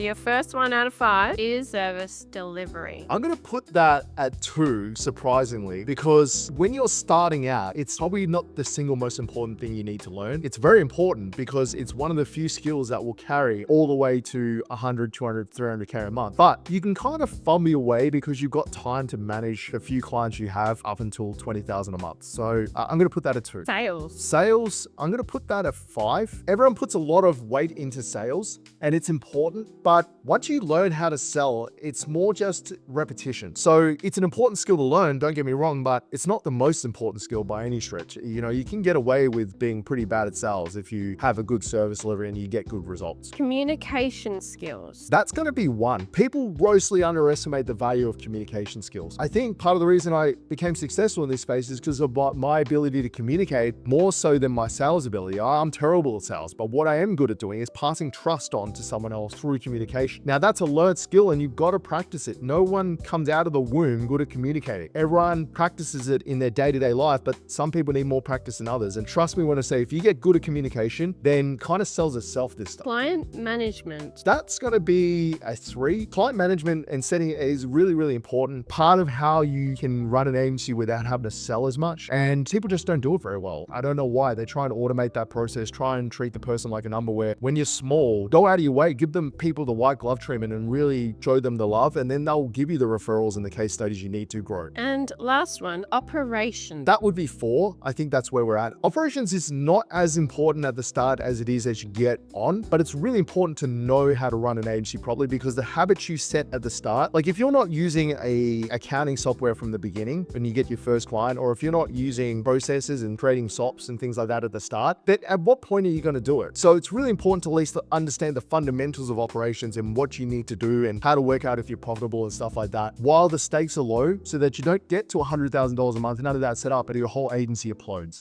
Your first 1 out of 5 is service delivery. I'm going to put that at 2, surprisingly, because when you're starting out, it's probably not the single most important thing you need to learn. It's very important because it's one of the few skills that will carry all the way to 100, 200, 300K a month. But you can kind of fumble your way because you've got time to manage the few clients you have up until 20,000 a month. So I'm going to put that at 2. Sales, I'm going to put that at 5. Everyone puts a lot of weight into sales and it's important, but once you learn how to sell, it's more just repetition. So it's an important skill to learn, don't get me wrong, but it's not the most important skill by any stretch. You know, you can get away with being pretty bad at sales if you have a good service delivery and you get good results. Communication skills. That's going to be 1. People grossly underestimate the value of communication skills. I think part of the reason I became successful in this space is because of my ability to communicate more so than my sales ability. I'm terrible at sales, but what I am good at doing is passing trust on to someone else through communication. Now that's a learned skill and you've got to practice it. No one comes out of the womb good at communicating. Everyone practices it in their day-to-day life, but some people need more practice than others. And trust me when I say, if you get good at communication, then kind of sells itself, this stuff. Client management. That's going to be a 3. Client management and setting is really, really important. Part of how you can run an agency without having to sell as much. And people just don't do it very well. I don't know why. They try and automate that process, try and treat the person like a number, where when you're small, go out of your way, give them people the white glove treatment and really show them the love, and then they'll give you the referrals and the case studies you need to grow. And last one, operations. That would be 4. I think that's where we're at. Operations is not as important at the start as it is as you get on, but it's really important to know how to run an agency properly, because the habits you set at the start, like if you're not using a accounting software from the beginning when you get your first client, or if you're not using processes and creating SOPs and things like that at the start, then at what point are you going to do it? So it's really important to at least understand the fundamentals of operations and what you need to do and how to work out if you're profitable and stuff like that while the stakes are low, so that you don't get to $100,000 a month, none of that set up, and your whole agency implodes.